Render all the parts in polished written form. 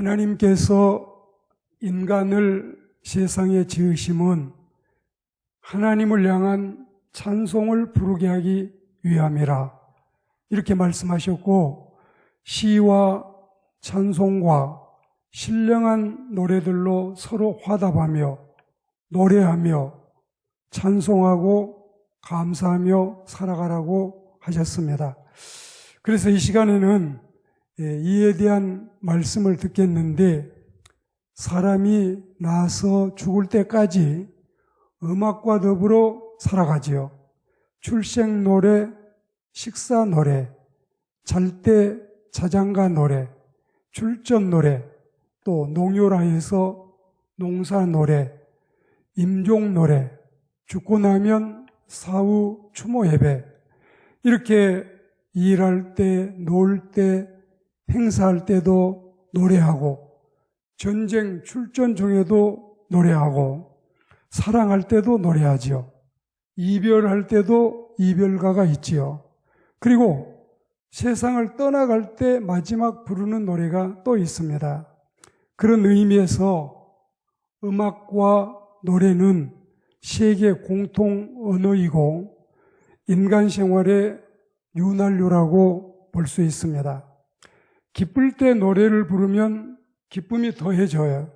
하나님께서 인간을 세상에 지으심은 하나님을 향한 찬송을 부르게 하기 위함이라 이렇게 말씀하셨고, 시와 찬송과 신령한 노래들로 서로 화답하며 노래하며 찬송하고 감사하며 살아가라고 하셨습니다. 그래서 이 시간에는 이에 대한 말씀을 듣겠는데, 사람이 나서 죽을 때까지 음악과 더불어 살아가지요. 출생 노래, 식사 노래, 잘 때 자장가 노래, 출전 노래, 또 농요라 해서 농사 노래, 임종 노래, 죽고 나면 사후 추모 예배, 이렇게 일할 때, 놀 때, 행사할 때도 노래하고, 전쟁 출전 중에도 노래하고, 사랑할 때도 노래하지요. 이별할 때도 이별가가 있지요. 그리고 세상을 떠나갈 때 마지막 부르는 노래가 또 있습니다. 그런 의미에서 음악과 노래는 세계 공통 언어이고 인간 생활의 윤활유라고 볼 수 있습니다. 기쁠 때 노래를 부르면 기쁨이 더해져요.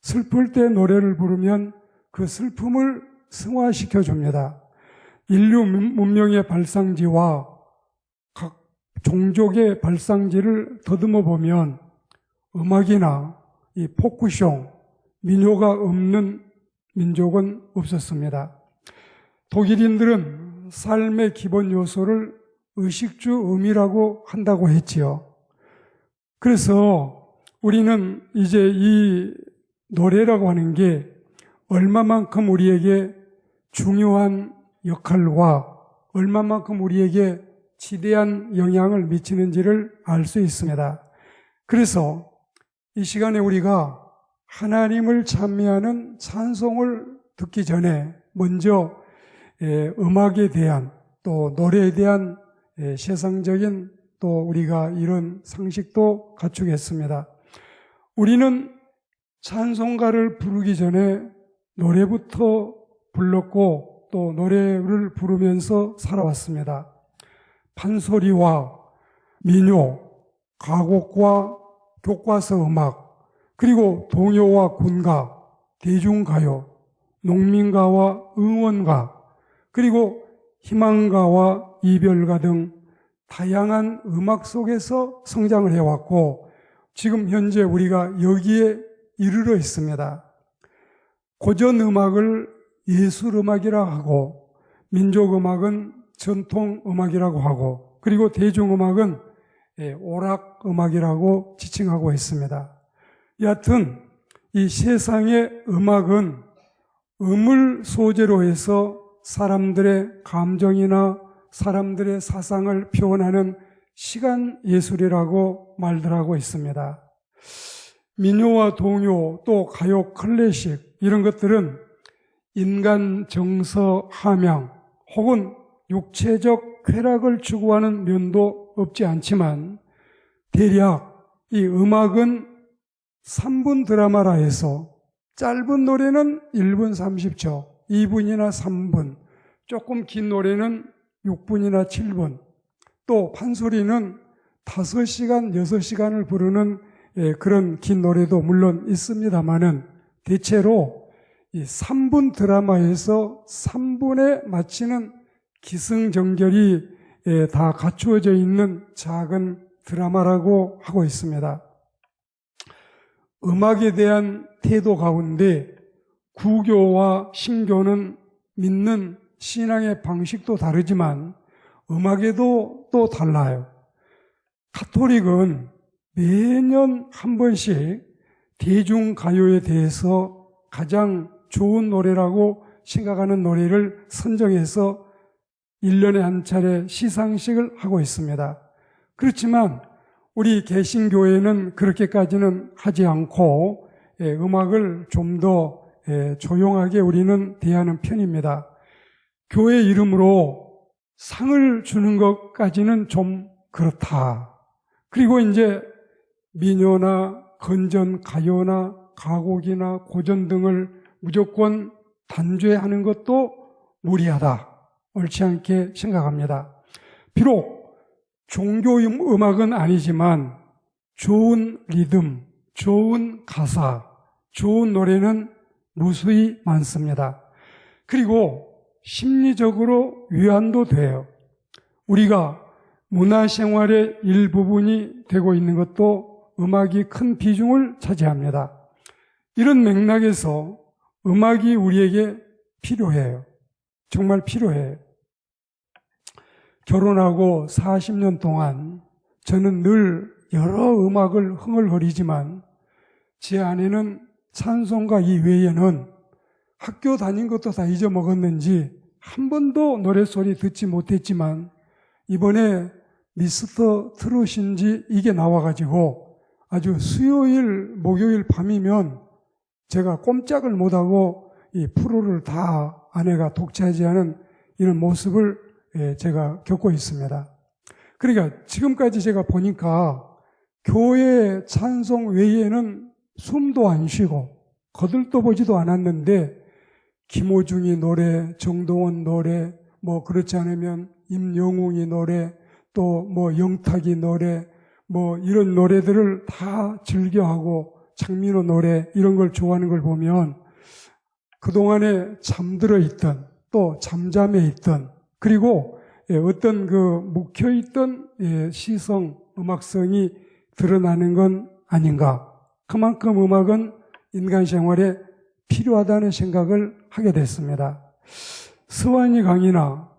슬플 때 노래를 부르면 그 슬픔을 승화시켜 줍니다. 인류 문명의 발상지와 각 종족의 발상지를 더듬어 보면 음악이나 이 포크송, 민요가 없는 민족은 없었습니다. 독일인들은 삶의 기본 요소를 의식주 음이라고 한다고 했지요. 그래서 우리는 이제 이 노래라고 하는 게 얼마만큼 우리에게 중요한 역할과 얼마만큼 우리에게 지대한 영향을 미치는지를 알 수 있습니다. 그래서 이 시간에 우리가 하나님을 찬미하는 찬송을 듣기 전에 먼저 음악에 대한 또 노래에 대한 세상적인 또 우리가 이런 상식도 갖추겠습니다. 우리는 찬송가를 부르기 전에 노래부터 불렀고 또 노래를 부르면서 살아왔습니다. 판소리와 민요, 가곡과 교과서 음악, 그리고 동요와 군가, 대중가요, 농민가와 응원가, 그리고 희망가와 이별가 등 다양한 음악 속에서 성장을 해왔고, 지금 현재 우리가 여기에 이르러 있습니다. 고전 음악을 예술 음악이라 하고, 민족 음악은 전통 음악이라고 하고, 그리고 대중 음악은 오락 음악이라고 지칭하고 있습니다. 여하튼 이 세상의 음악은 음을 소재로 해서 사람들의 감정이나 사람들의 사상을 표현하는 시간 예술이라고 말들 하고 있습니다. 민요와 동요, 또 가요, 클래식 이런 것들은 인간 정서 함양 혹은 육체적 쾌락을 추구하는 면도 없지 않지만, 대략 이 음악은 3분 드라마라 해서 짧은 노래는 1분 30초, 2분이나 3분, 조금 긴 노래는 6분이나 7분, 또 판소리는 5시간, 6시간을 부르는 그런 긴 노래도 물론 있습니다만은 대체로 이 3분 드라마에서 3분에 마치는 기승전결이 다 갖추어져 있는 작은 드라마라고 하고 있습니다. 음악에 대한 태도 가운데 구교와 신교는 믿는 신앙의 방식도 다르지만 음악에도 또 달라요. 가톨릭은 매년 한 번씩 대중가요에 대해서 가장 좋은 노래라고 생각하는 노래를 선정해서 1년에 한 차례 시상식을 하고 있습니다. 그렇지만 우리 개신교회는 그렇게까지는 하지 않고 음악을 좀 더 조용하게 우리는 대하는 편입니다. 교회 이름으로 상을 주는 것까지는 좀 그렇다. 그리고 이제 민요나 건전 가요나 가곡이나 고전 등을 무조건 단죄하는 것도 무리하다, 옳지 않게 생각합니다. 비록 종교 음악은 아니지만 좋은 리듬, 좋은 가사, 좋은 노래는 무수히 많습니다. 그리고 심리적으로 위안도 돼요. 우리가 문화생활의 일부분이 되고 있는 것도 음악이 큰 비중을 차지합니다. 이런 맥락에서 음악이 우리에게 필요해요. 정말 필요해요. 결혼하고 40년 동안 저는 늘 여러 음악을 흥얼거리지만 제 아내는 찬송가 이외에는 학교 다닌 것도 다 잊어먹었는지 한 번도 노랫소리 듣지 못했지만 이번에 미스터 트롯인지 이게 나와가지고 아주 수요일, 목요일 밤이면 제가 꼼짝을 못하고 이 프로를 다 아내가 독차지하는 이런 모습을 제가 겪고 있습니다. 그러니까 지금까지 제가 보니까 교회 찬송 외에는 숨도 안 쉬고 거들떠 보지도 않았는데 김호중이 노래, 정동원 노래, 뭐 그렇지 않으면 임영웅이 노래, 또 뭐 영탁이 노래, 뭐 이런 노래들을 다 즐겨하고 장민호 노래 이런 걸 좋아하는 걸 보면 그동안에 잠들어 있던 또 잠잠해 있던 그리고 어떤 그 묵혀있던 시성, 음악성이 드러나는 건 아닌가. 그만큼 음악은 인간 생활에 필요하다는 생각을 하게 됐습니다. 스와니 강이나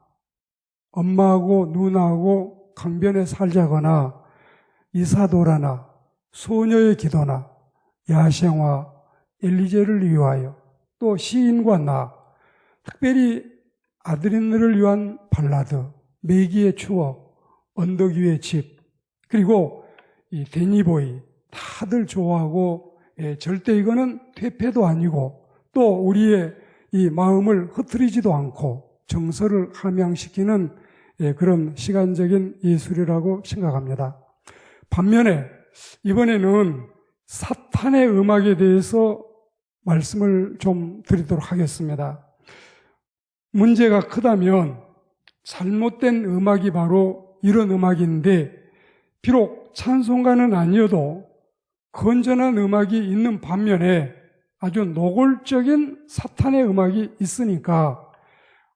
엄마하고 누나하고 강변에 살자거나 이사도라나 소녀의 기도나 야생화, 엘리제를 위하여 또 시인과 나, 특별히 아드린을 위한 발라드, 매기의 추억, 언덕 위의 집, 그리고 이 데니보이 다들 좋아하고 절대 이거는 퇴폐도 아니고 또 우리의 이 마음을 흐트리지도 않고 정서를 함양시키는 그런 시간적인 예술이라고 생각합니다. 반면에 이번에는 사탄의 음악에 대해서 말씀을 좀 드리도록 하겠습니다. 문제가 크다면 잘못된 음악이 바로 이런 음악인데 비록 찬송가는 아니어도 건전한 음악이 있는 반면에 아주 노골적인 사탄의 음악이 있으니까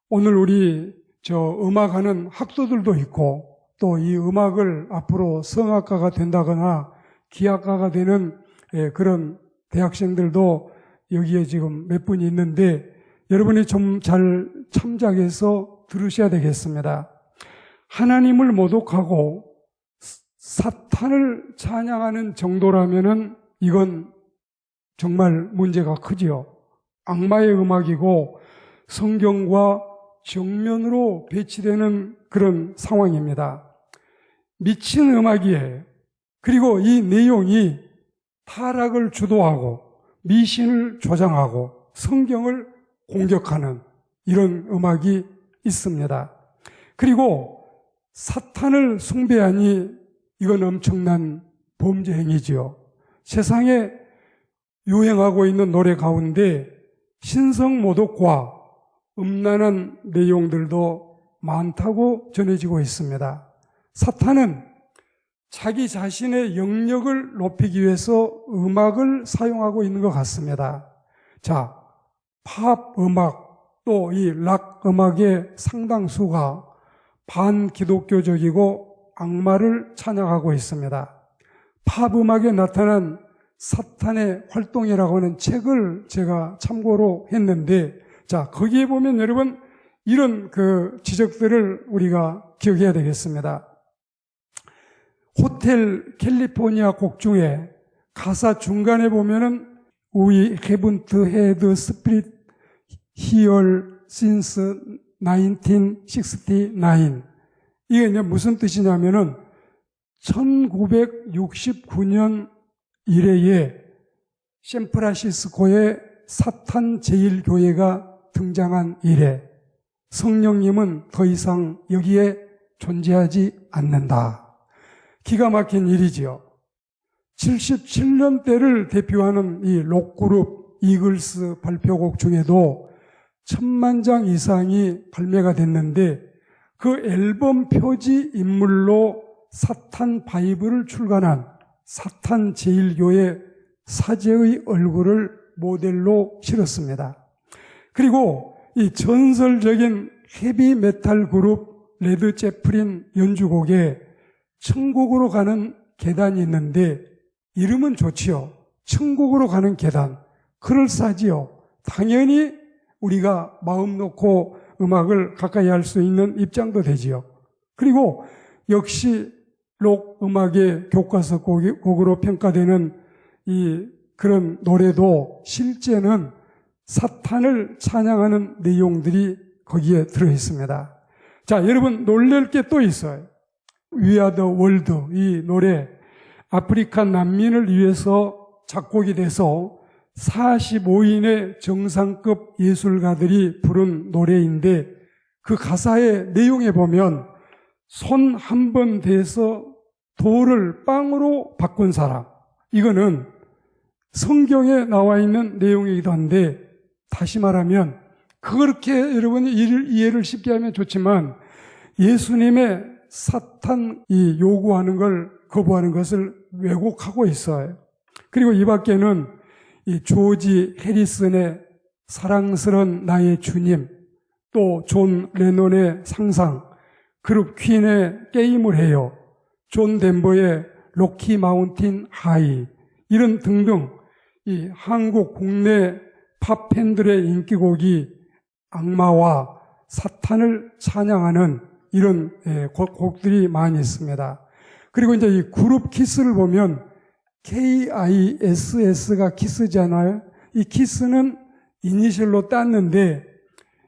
오늘 우리 음악하는 학도들도 있고 또 이 음악을 앞으로 성악가가 된다거나 기악가가 되는 그런 대학생들도 여기에 지금 몇 분이 있는데 여러분이 좀 잘 참작해서 들으셔야 되겠습니다. 하나님을 모독하고 사탄을 찬양하는 정도라면은 이건 정말 문제가 크지요. 악마의 음악이고 성경과 정면으로 배치되는 그런 상황입니다. 미친 음악이에요. 그리고 이 내용이 타락을 주도하고 미신을 조장하고 성경을 공격하는 이런 음악이 있습니다. 그리고 사탄을 숭배하니 이건 엄청난 범죄 행위지요. 세상에 유행하고 있는 노래 가운데 신성 모독과 음란한 내용들도 많다고 전해지고 있습니다. 사탄은 자기 자신의 영역을 높이기 위해서 음악을 사용하고 있는 것 같습니다. 자, 팝 음악 또 이 락 음악의 상당수가 반기독교적이고 악마를 찬양하고 있습니다. 팝 음악에 나타난 사탄의 활동이라고 하는 책을 제가 참고로 했는데 자, 거기에 보면 여러분 이런 그 지적들을 우리가 기억해야 되겠습니다. 호텔 캘리포니아 곡 중에 가사 중간에 보면은 We haven't had spirit here since 1969. 이게 이제 무슨 뜻이냐면은 1969년 이래에 샌프란시스코의 사탄 제일교회가 등장한 이래 성령님은 더 이상 여기에 존재하지 않는다. 기가 막힌 일이지요. 77년대를 대표하는 이 록그룹 이글스 발표곡 중에도 1000만 장 이상이 발매가 됐는데 그 앨범 표지 인물로 사탄 바이블을 출간한 사탄 제일교회 사제의 얼굴을 모델로 실었습니다. 그리고 이 전설적인 헤비 메탈 그룹 레드 제플린 연주곡에 천국으로 가는 계단이 있는데 이름은 좋지요. 천국으로 가는 계단. 그럴싸지요. 당연히 우리가 마음 놓고 음악을 가까이 할 수 있는 입장도 되지요. 그리고 역시 록 음악의 교과서 곡으로 평가되는 이 그런 노래도 실제는 사탄을 찬양하는 내용들이 거기에 들어 있습니다. 자, 여러분 놀랄 게 또 있어요. We are the world 이 노래 아프리카 난민을 위해서 작곡이 돼서 45인의 정상급 예술가들이 부른 노래인데 그 가사의 내용에 보면 손 한 번 대서 돌을 빵으로 바꾼 사람, 이거는 성경에 나와 있는 내용이기도 한데 다시 말하면 그렇게 여러분이 이해를 쉽게 하면 좋지만 예수님의 사탄이 요구하는 걸 거부하는 것을 왜곡하고 있어요. 그리고 이 밖에는 이 조지 해리슨의 사랑스런 나의 주님, 또 존 레논의 상상, 그룹 퀸의 게임을 해요, 존 덴버의 로키 마운틴 하이, 이런 등등 이 한국 국내 팝 팬들의 인기곡이 악마와 사탄을 찬양하는 이런 곡들이 많이 있습니다. 그리고 이제 이 그룹 키스를 보면 KISS가 키스잖아요. 이 키스는 이니셜로 땄는데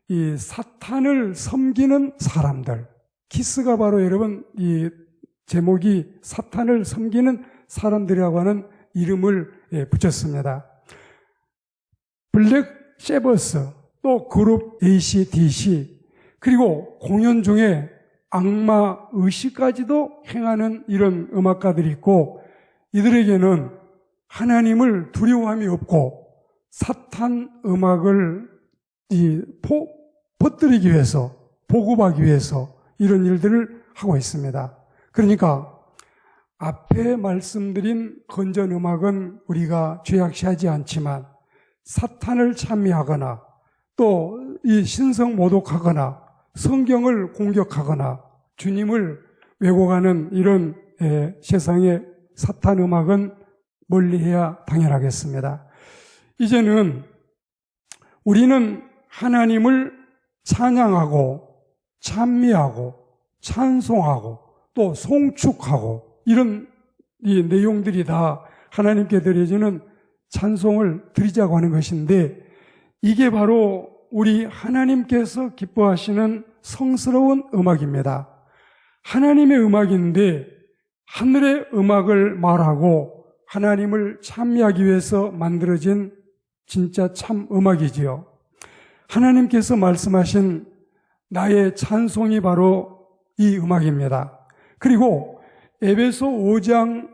이 사탄을 섬기는 사람들. 키스가 바로 여러분 이 제목이 사탄을 섬기는 사람들이라고 하는 이름을 붙였습니다. 블랙 세버스, 또 그룹 AC/DC, 그리고 공연 중에 악마 의식까지도 행하는 이런 음악가들이 있고 이들에게는 하나님을 두려워함이 없고 사탄 음악을 퍼뜨리기 위해서, 보급하기 위해서 이런 일들을 하고 있습니다. 그러니까 앞에 말씀드린 건전 음악은 우리가 죄악시하지 않지만 사탄을 찬미하거나 또 이 신성 모독하거나 성경을 공격하거나 주님을 왜곡하는 이런 세상의 사탄 음악은 멀리해야 당연하겠습니다. 이제는 우리는 하나님을 찬양하고 찬미하고 찬송하고 또 송축하고 이런 이 내용들이 다 하나님께 드려지는 찬송을 드리자고 하는 것인데 이게 바로 우리 하나님께서 기뻐하시는 성스러운 음악입니다. 하나님의 음악인데 하늘의 음악을 말하고 하나님을 찬미하기 위해서 만들어진 진짜 참 음악이지요. 하나님께서 말씀하신 나의 찬송이 바로 이 음악입니다. 그리고 에베소 5장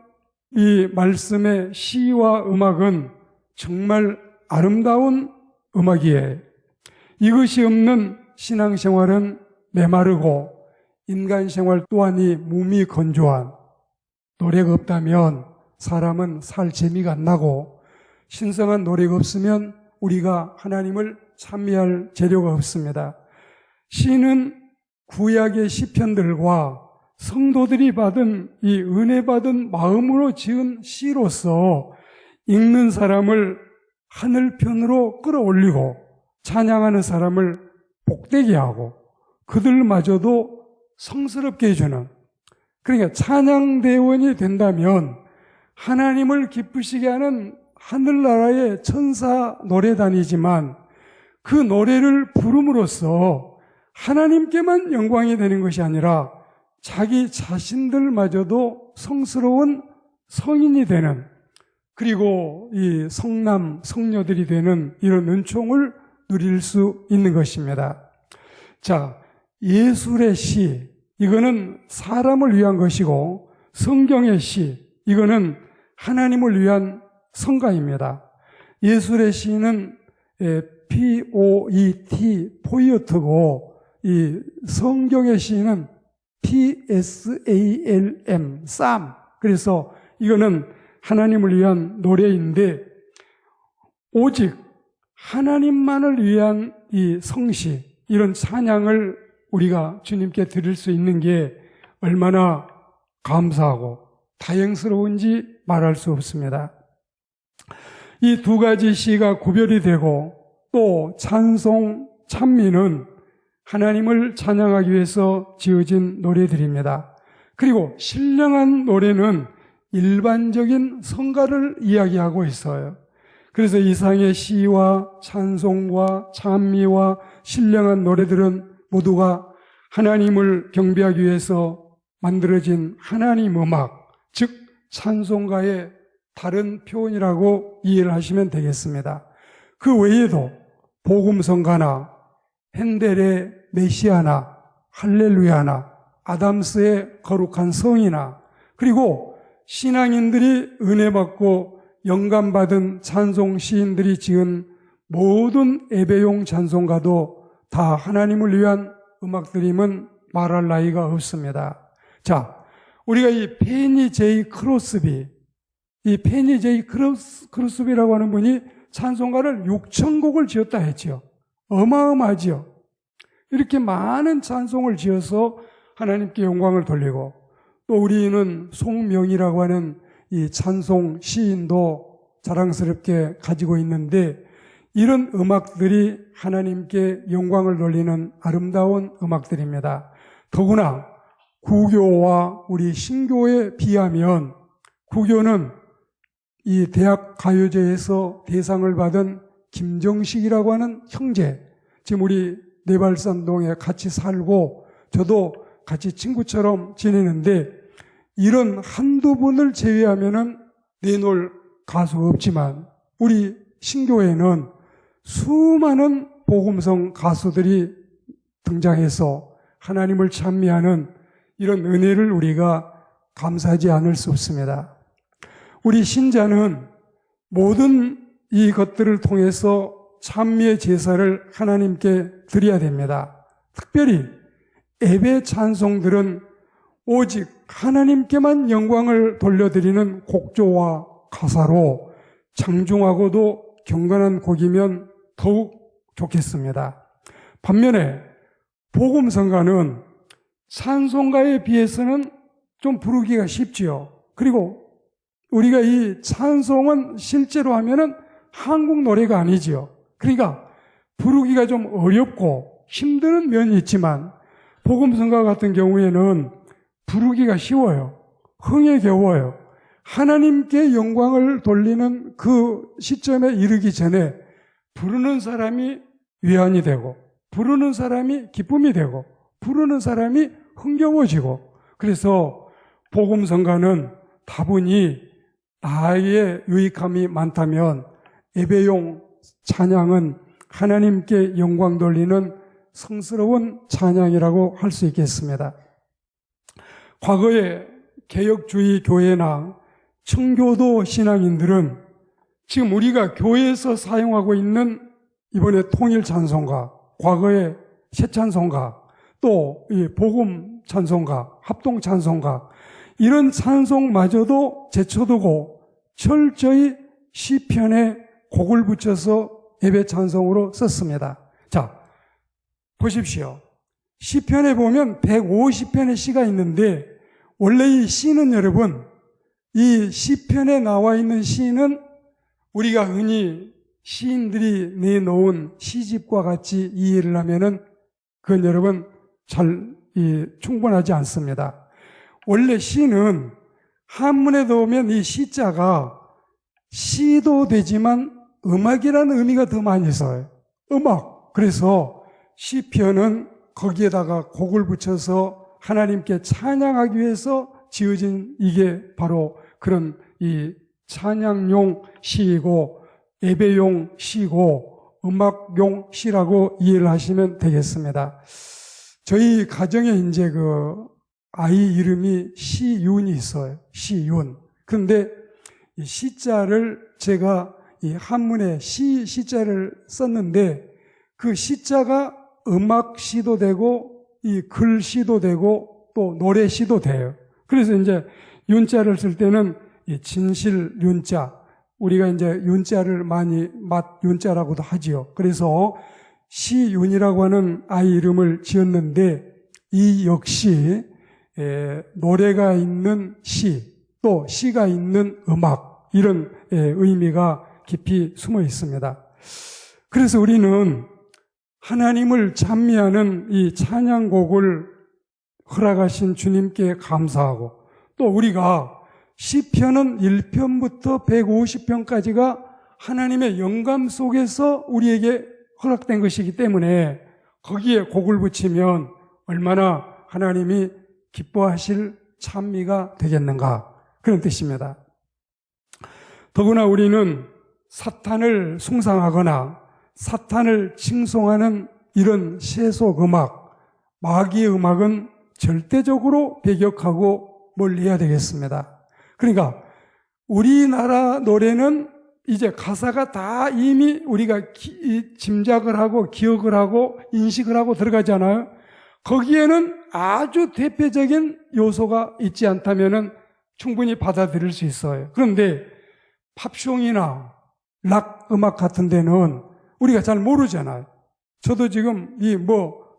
이 말씀의 시와 음악은 정말 아름다운 음악이에요. 이것이 없는 신앙생활은 메마르고 인간생활 또한이 몸이 건조한, 노래가 없다면 사람은 살 재미가 안 나고 신성한 노래가 없으면 우리가 하나님을 찬미할 재료가 없습니다. 시는 구약의 시편들과 성도들이 받은 이 은혜 받은 마음으로 지은 시로서 읽는 사람을 하늘편으로 끌어올리고 찬양하는 사람을 복되게 하고 그들마저도 성스럽게 해주는, 그러니까 찬양대원이 된다면 하나님을 기쁘시게 하는 하늘나라의 천사 노래단이지만 그 노래를 부름으로써 하나님께만 영광이 되는 것이 아니라 자기 자신들마저도 성스러운 성인이 되는, 그리고 이 성남, 성녀들이 되는 이런 은총을 누릴 수 있는 것입니다. 자, 예술의 시, 이거는 사람을 위한 것이고 성경의 시, 이거는 하나님을 위한 성가입니다. 예술의 시는 POET, 포이어트고, 이 성경의 시는 PSALM, 쌈. 그래서 이거는 하나님을 위한 노래인데, 오직 하나님만을 위한 이 성시, 이런 찬양을 우리가 주님께 드릴 수 있는 게 얼마나 감사하고 다행스러운지 말할 수 없습니다. 이 두 가지 시가 구별이 되고 또 찬송, 찬미는 하나님을 찬양하기 위해서 지어진 노래들입니다. 그리고 신령한 노래는 일반적인 성가를 이야기하고 있어요. 그래서 이상의 시와 찬송과 찬미와 신령한 노래들은 모두가 하나님을 경배하기 위해서 만들어진 하나님 음악, 즉 찬송가의 다른 표현이라고 이해를 하시면 되겠습니다. 그 외에도 복음성가나 핸델의 메시아나 할렐루야나 아담스의 거룩한 성이나 그리고 신앙인들이 은혜 받고 영감받은 찬송 시인들이 지은 모든 예배용 찬송가도 다 하나님을 위한 음악들임은 말할 나위가 없습니다. 자, 우리가 이 페니 제이 크로스비, 이 페니 제이 크로스비라고 하는 분이 찬송가를 6,000곡을 지었다 했죠. 어마어마하지요. 이렇게 많은 찬송을 지어서 하나님께 영광을 돌리고, 또 우리는 송명이라고 하는 이 찬송 시인도 자랑스럽게 가지고 있는데, 이런 음악들이 하나님께 영광을 돌리는 아름다운 음악들입니다. 더구나 구교와 우리 신교에 비하면 구교는 이 대학 가요제에서 대상을 받은 김정식이라고 하는 형제, 지금 우리 내발산동에 같이 살고 저도 같이 친구처럼 지내는데, 이런 한두 분을 제외하면은 내놓을 가수 없지만 우리 신교회는 수많은 복음성 가수들이 등장해서 하나님을 찬미하는 이런 은혜를 우리가 감사하지 않을 수 없습니다. 우리 신자는 모든 이것들을 통해서 찬미의 제사를 하나님께 드려야 됩니다. 특별히 예배 찬송들은 오직 하나님께만 영광을 돌려드리는 곡조와 가사로 장중하고도 경건한 곡이면 더욱 좋겠습니다. 반면에 복음성가는 찬송가에 비해서는 좀 부르기가 쉽지요. 그리고 우리가 이 찬송은 실제로 하면은 한국 노래가 아니지요. 그러니까 부르기가 좀 어렵고 힘드는 면이 있지만 복음성가 같은 경우에는 부르기가 쉬워요. 흥에 겨워요. 하나님께 영광을 돌리는 그 시점에 이르기 전에 부르는 사람이 위안이 되고, 부르는 사람이 기쁨이 되고, 부르는 사람이 흥겨워지고, 그래서 복음성가는 다분히 나의 유익함이 많다면 예배용 찬양은 하나님께 영광 돌리는 성스러운 찬양이라고 할 수 있겠습니다. 과거에 개혁주의 교회나 청교도 신앙인들은 지금 우리가 교회에서 사용하고 있는 이번에 통일 찬송가, 과거에 새 찬송가, 또 이 복음 찬송가, 합동 찬송가, 이런 찬송마저도 제쳐두고 철저히 시편에 곡을 붙여서 예배 찬송으로 썼습니다. 자, 보십시오. 시편에 보면 150편의 시가 있는데, 원래 이 시는 여러분, 이 시편에 나와 있는 시는 우리가 흔히 시인들이 내놓은 시집과 같이 이해를 하면은 그건 여러분 잘 충분하지 않습니다. 원래 시는 한문에 보면 이 시자가 시도 되지만 음악이라는 의미가 더 많이 있어요. 음악. 그래서 시편은 거기에다가 곡을 붙여서 하나님께 찬양하기 위해서 지어진 이게 바로 그런 이 찬양용 시이고 예배용 시고 음악용 시라고 이해를 하시면 되겠습니다. 저희 가정에 이제 그 아이 이름이 시윤이 있어요. 시윤. 그런데 이 시자를 제가 이 한문에 시자를 썼는데 그 시자가 음악시도 되고 이 글시도 되고 또 노래시도 돼요. 그래서 이제 윤자를 쓸 때는 이 진실 윤자, 우리가 이제 윤자를 많이 맛윤자라고도 하지요. 그래서 시윤이라고 하는 아이 이름을 지었는데 이 역시 노래가 있는 시, 또 시가 있는 음악, 이런 의미가 깊이 숨어 있습니다. 그래서 우리는 하나님을 찬미하는 이 찬양곡을 허락하신 주님께 감사하고, 또 우리가 시편은 1편부터 150편까지가 하나님의 영감 속에서 우리에게 허락된 것이기 때문에 거기에 곡을 붙이면 얼마나 하나님이 기뻐하실 찬미가 되겠는가, 그런 뜻입니다. 더구나 우리는 사탄을 숭상하거나 사탄을 칭송하는 이런 세속 음악, 마귀의 음악은 절대적으로 배격하고 멀리해야 되겠습니다. 그러니까 우리나라 노래는 이제 가사가 다 이미 우리가 짐작을 하고 기억을 하고 인식을 하고 들어가잖아요. 거기에는 아주 대표적인 요소가 있지 않다면은 충분히 받아들일 수 있어요. 그런데 팝송이나 락 음악 같은 데는 우리가 잘 모르잖아요. 저도 지금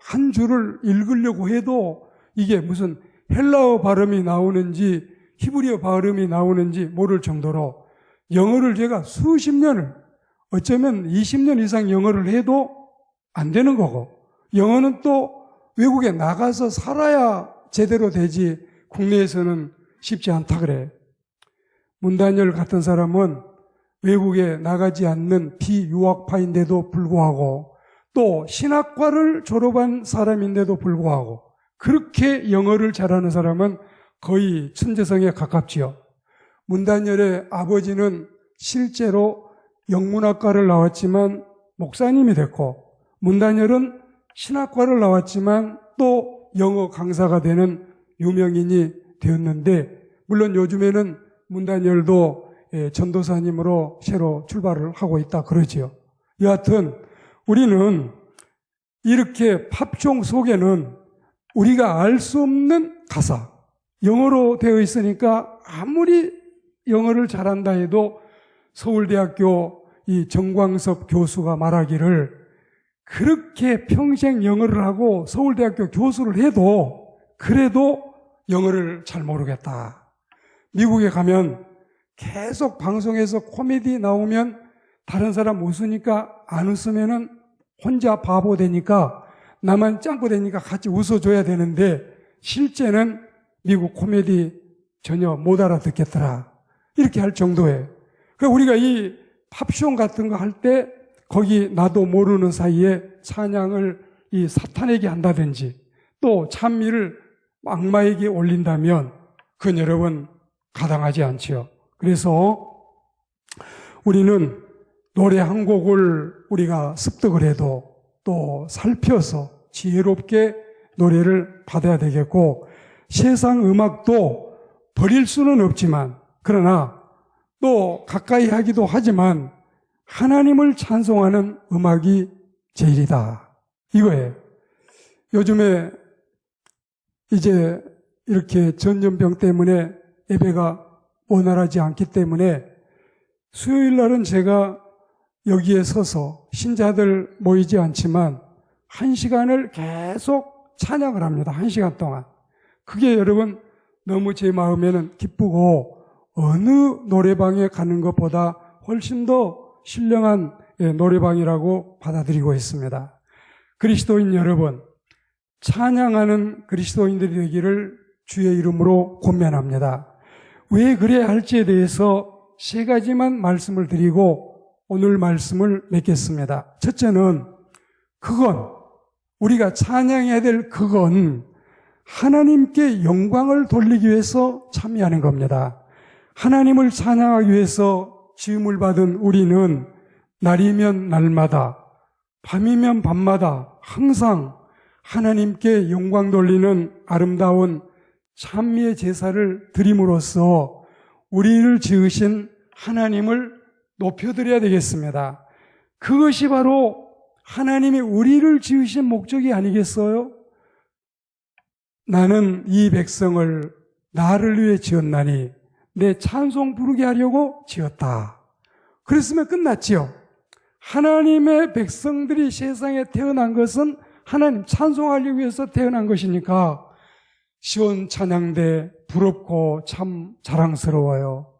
한 줄을 읽으려고 해도 이게 무슨 헬라어 발음이 나오는지 히브리어 발음이 나오는지 모를 정도로 영어를 제가 수십 년을, 어쩌면 20년 이상 영어를 해도 안 되는 거고, 영어는 또 외국에 나가서 살아야 제대로 되지 국내에서는 쉽지 않다 그래. 문단열 같은 사람은 외국에 나가지 않는 비유학파인데도 불구하고 또 신학과를 졸업한 사람인데도 불구하고 그렇게 영어를 잘하는 사람은 거의 천재성에 가깝지요. 문단열의 아버지는 실제로 영문학과를 나왔지만 목사님이 됐고, 문단열은 신학과를 나왔지만 또 영어 강사가 되는 유명인이 되었는데, 물론 요즘에는 문단열도 전도사님으로 새로 출발을 하고 있다 그러지요. 여하튼 우리는 이렇게 팝송 속에는 우리가 알 수 없는 가사, 영어로 되어 있으니까 아무리 영어를 잘한다 해도 서울대학교 이 정광섭 교수가 말하기를 그렇게 평생 영어를 하고 서울대학교 교수를 해도 그래도 영어를 잘 모르겠다. 미국에 가면 계속 방송에서 코미디 나오면 다른 사람 웃으니까 안 웃으면은 혼자 바보 되니까 나만 짱구 되니까 같이 웃어줘야 되는데 실제는 미국 코미디 전혀 못 알아듣겠더라. 이렇게 할 정도예요. 그러니까 우리가 이 팝송 같은 거 할 때 거기 나도 모르는 사이에 찬양을 이 사탄에게 한다든지 또 찬미를 악마에게 올린다면 그건 여러분 가당하지 않지요. 그래서 우리는 노래 한 곡을 우리가 습득을 해도 또 살펴서 지혜롭게 노래를 받아야 되겠고, 세상 음악도 버릴 수는 없지만, 그러나 또 가까이 하기도 하지만 하나님을 찬송하는 음악이 제일이다, 이거예요. 요즘에 이제 이렇게 전염병 때문에 예배가 원활하지 않기 때문에 수요일 날은 제가 여기에 서서 신자들 모이지 않지만 1시간을 계속 찬양을 합니다. 1시간 동안. 그게 여러분 너무 제 마음에는 기쁘고 어느 노래방에 가는 것보다 훨씬 더 신령한 노래방이라고 받아들이고 있습니다. 그리스도인 여러분, 찬양하는 그리스도인들이 되기를 주의 이름으로 권면합니다. 왜 그래야 할지에 대해서 3가지만 말씀을 드리고 오늘 말씀을 맺겠습니다. 첫째는 그건 우리가 찬양해야 될 그건 하나님께 영광을 돌리기 위해서 참여하는 겁니다. 하나님을 찬양하기 위해서 지음을 받은 우리는 날이면 날마다 밤이면 밤마다 항상 하나님께 영광 돌리는 아름다운 찬미의 제사를 드림으로써 우리를 지으신 하나님을 높여드려야 되겠습니다. 그것이 바로 하나님이 우리를 지으신 목적이 아니겠어요? 나는 이 백성을 나를 위해 지었나니 내 찬송 부르게 하려고 지었다. 그랬으면 끝났지요. 하나님의 백성들이 세상에 태어난 것은 하나님 찬송하기 위해서 태어난 것이니까 시온 찬양대 부럽고 참 자랑스러워요.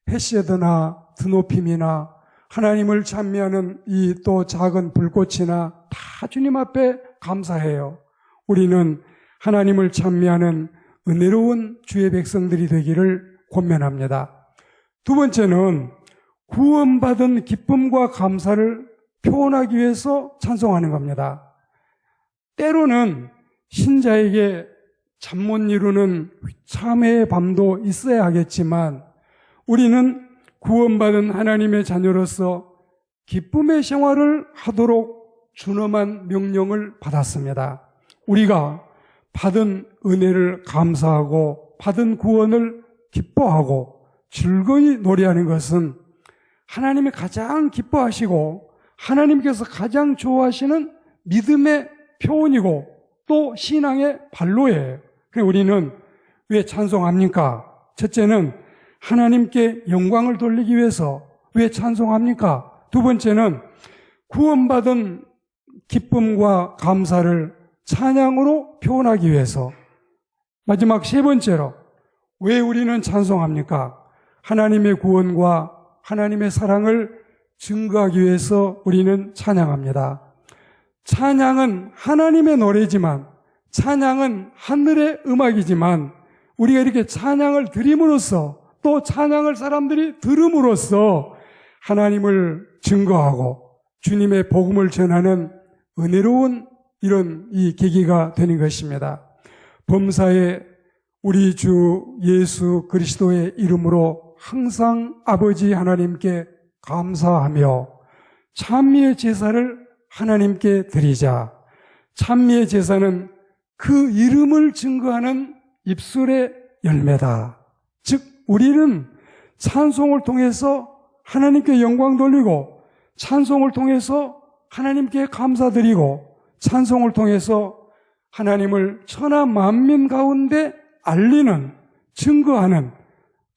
헤세드나 드높임이나 하나님을 찬미하는 이 또 작은 불꽃이나 다 주님 앞에 감사해요. 우리는 하나님을 찬미하는 은혜로운 주의 백성들이 되기를 권면합니다. 두 번째는 구원받은 기쁨과 감사를 표현하기 위해서 찬송하는 겁니다. 때로는 신자에게 잠 못 이루는 참회의 밤도 있어야 하겠지만 우리는 구원받은 하나님의 자녀로서 기쁨의 생활을 하도록 준엄한 명령을 받았습니다. 우리가 받은 은혜를 감사하고 받은 구원을 기뻐하고 즐거이 노래하는 것은 하나님이 가장 기뻐하시고 하나님께서 가장 좋아하시는 믿음의 표현이고 또 신앙의 발로예요. 그래서 우리는 왜 찬송합니까? 첫째는 하나님께 영광을 돌리기 위해서 왜 찬송합니까? 두 번째는 구원받은 기쁨과 감사를 찬양으로 표현하기 위해서. 마지막 세 번째로 왜 우리는 찬송합니까? 하나님의 구원과 하나님의 사랑을 증거하기 위해서 우리는 찬양합니다. 찬양은 하나님의 노래지만, 찬양은 하늘의 음악이지만, 우리가 이렇게 찬양을 드림으로써 또 찬양을 사람들이 들음으로써 하나님을 증거하고 주님의 복음을 전하는 은혜로운 이런 이 계기가 되는 것입니다. 범사에 우리 주 예수 그리스도의 이름으로 항상 아버지 하나님께 감사하며 찬미의 제사를 하나님께 드리자. 찬미의 제사는 그 이름을 증거하는 입술의 열매다. 즉 우리는 찬송을 통해서 하나님께 영광 돌리고 찬송을 통해서 하나님께 감사드리고 찬송을 통해서 하나님을 천하 만민 가운데 알리는, 증거하는,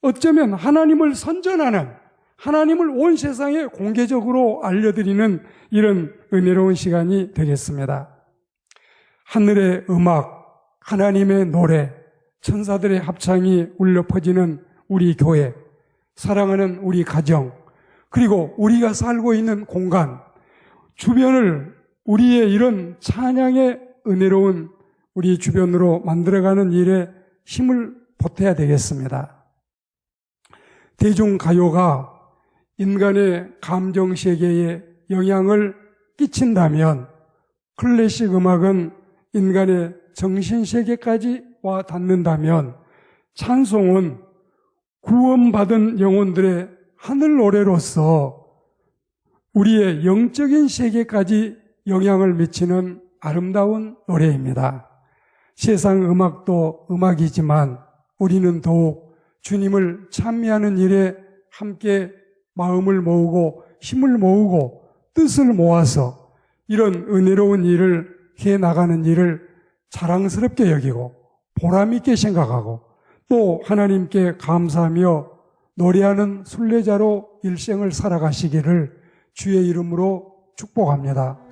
어쩌면 하나님을 선전하는, 하나님을 온 세상에 공개적으로 알려드리는 이런 은혜로운 시간이 되겠습니다. 하늘의 음악, 하나님의 노래, 천사들의 합창이 울려 퍼지는 우리 교회, 사랑하는 우리 가정, 그리고 우리가 살고 있는 공간, 주변을 우리의 이런 찬양의 은혜로운 우리 주변으로 만들어가는 일에 힘을 보태야 되겠습니다. 대중가요가 인간의 감정세계에 영향을 끼친다면 클래식 음악은 인간의 정신세계까지 와 닿는다면 찬송은 구원받은 영혼들의 하늘 노래로서 우리의 영적인 세계까지 영향을 미치는 아름다운 노래입니다. 세상 음악도 음악이지만 우리는 더욱 주님을 찬미하는 일에 함께 마음을 모으고 힘을 모으고 뜻을 모아서 이런 은혜로운 일을 해 나가는 일을 자랑스럽게 여기고 보람있게 생각하고 또 하나님께 감사하며 노래하는 순례자로 일생을 살아가시기를 주의 이름으로 축복합니다.